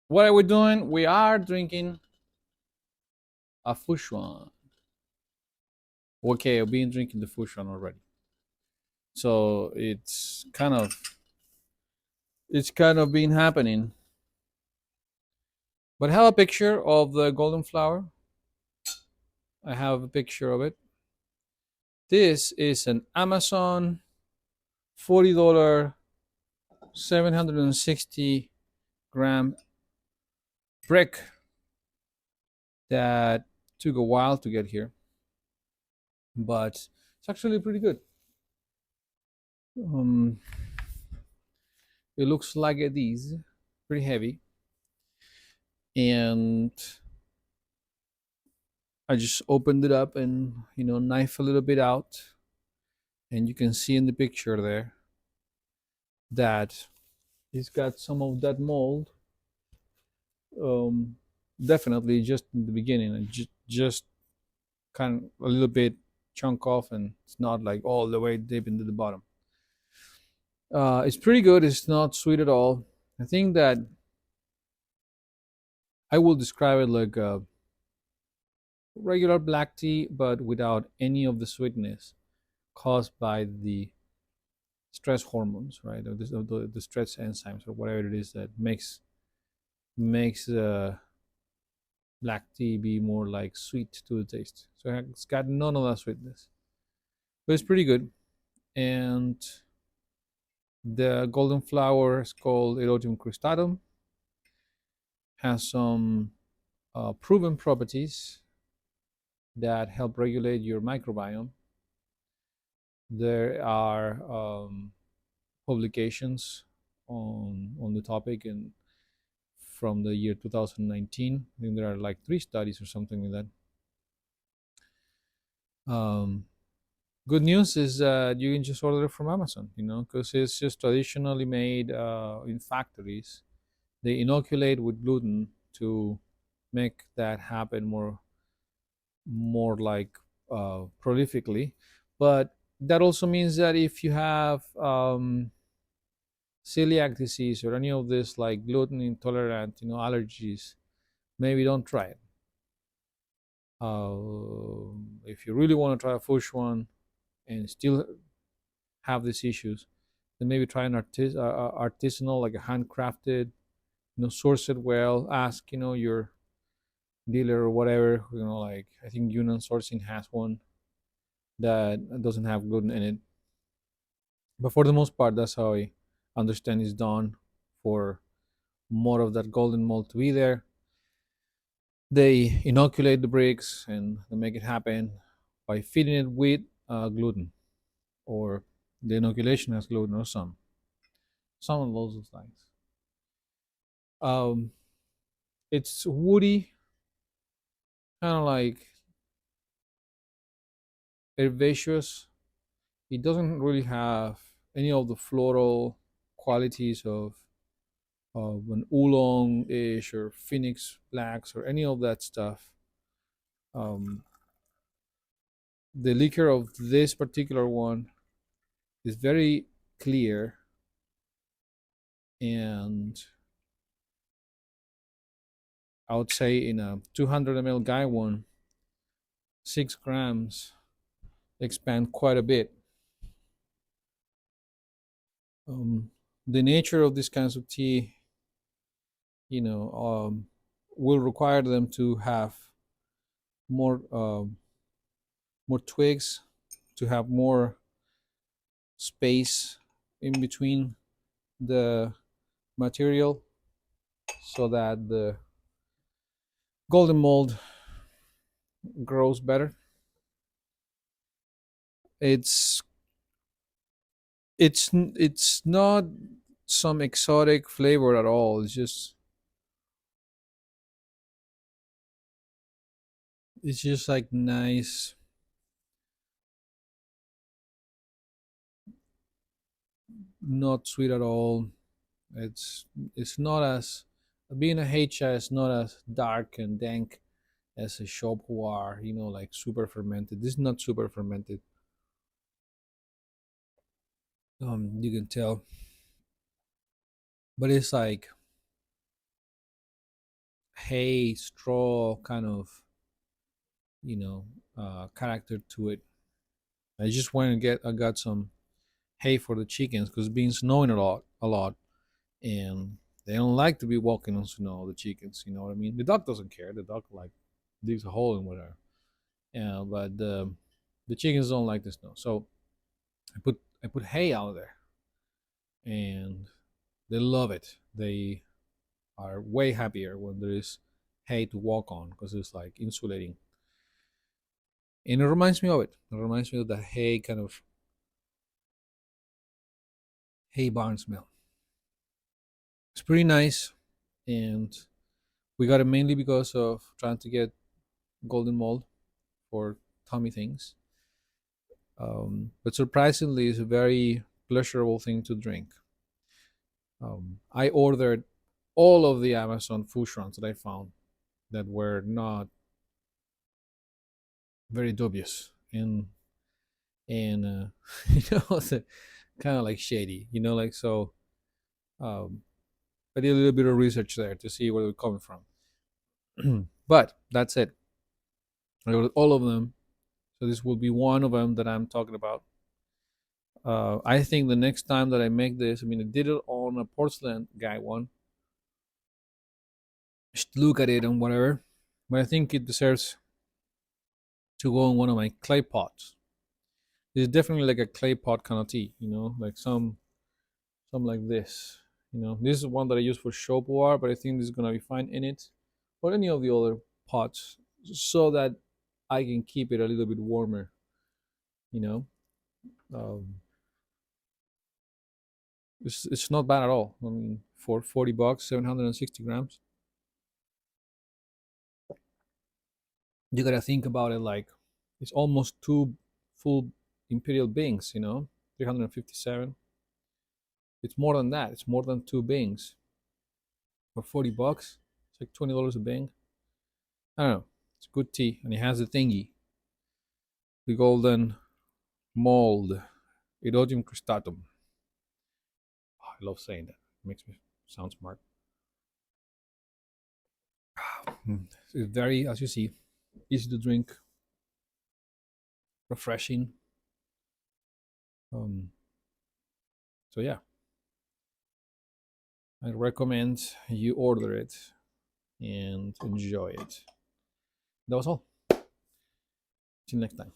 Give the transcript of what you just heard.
What are we doing? We are drinking a Fushuan. Okay, I've been drinking the Fushuan already. So it's kind of been happening. But I have a picture of the golden flower. I have a picture of it. This is an Amazon $40 760 gram brick that took a while to get here, but it's actually pretty good. Um, it looks like it is pretty heavy, and I just opened it up and knife a little bit out, and you can see in the picture there that it's got some of that mold. Um, Definitely just in the beginning, and just kind of a little bit chunk off, and it's not like all the way deep into the bottom. It's pretty good. It's not sweet at all. I think that I will describe it like a regular black tea, but without any of the sweetness caused by the stress hormones, right? Or the stress enzymes or whatever it is that makes black tea be more like sweet to the taste. So it's got none of that sweetness, but it's pretty good. And the golden flower is called Eurotium Cristatum. Has some proven properties that help regulate your microbiome. There are publications on the topic and from the year 2019. I think there are like 3 studies or something like that. Good news is that you can just order it from Amazon, because it's just traditionally made in factories. They inoculate with gluten to make that happen more like prolifically. But that also means that if you have celiac disease or any of this like gluten intolerant, allergies, maybe don't try it. If you really want to try a Fush one and still have these issues, then maybe try an artisanal, like a handcrafted, source it well. Ask, your dealer or whatever. Like I think Yunnan sourcing has one that doesn't have gluten in it. But for the most part, that's how I understand it's done. For more of that golden mold to be there, they inoculate the bricks and they make it happen by feeding it with gluten, or the inoculation has gluten, or some of those things. Um, it's woody, kind of like herbaceous. It doesn't really have any of the floral qualities of an oolong-ish or phoenix blacks or any of that stuff. Um, the liquor of this particular one is very clear, and I would say in a 200 ml guy one, 6 grams expand quite a bit. Um, the nature of these kinds of tea, you know, will require them to have more more twigs, to have more space in between the material, so that the golden mold grows better. It's it's not some exotic flavor at all. It's just like nice, not sweet at all. It's not as being a heicha is not as dark and dank as a shop war, like super fermented. This is not super fermented. You can tell, but it's like hay straw kind of, you know, character to it. I just went and get I got some hay for the chickens because it's been snowing a lot, and they don't like to be walking on snow. The chickens, you know what I mean. The dog doesn't care. The dog like digs a hole in whatever. Yeah, but the chickens don't like the snow. So I put hay out there, and they love it. They are way happier when there is hay to walk on because it's like insulating. And it reminds me of it. It reminds me of that hay kind of hay barn smell. It's pretty nice, and we got it mainly because of trying to get golden mold for tummy things. But surprisingly, it's a very pleasurable thing to drink. I ordered all of the Amazon food shrunks that I found that were not very dubious and you know, kind of like shady, you know, like so. Um, I did a little bit of research there to see where they're coming from. But that's it. I ordered all of them, so this will be one of them that I'm talking about. I think the next time that I make this, I mean, I did it on a porcelain guy one. Just look at it and whatever, but I think it deserves to go in one of my clay pots. It's definitely like a clay pot kind of tea, you know, like some like this. You know, this is one that I use for shop war, but I think this is gonna be fine in it, or any of the other pots, so that I can keep it a little bit warmer. You know, um, it's not bad at all. I mean, for $40, 760 grams. You gotta think about it like it's almost two full imperial bings. You know, 357. It's more than that. It's more than two bings for $40. It's like $20 a bing. I don't know. It's good tea, and it has the thingy, the golden mold, Eurotium Cristatum. Oh, I love saying that. It makes me sound smart. It's very, as you see, easy to drink, refreshing. Um, so yeah, I recommend you order it and enjoy it. That was all. Till next time.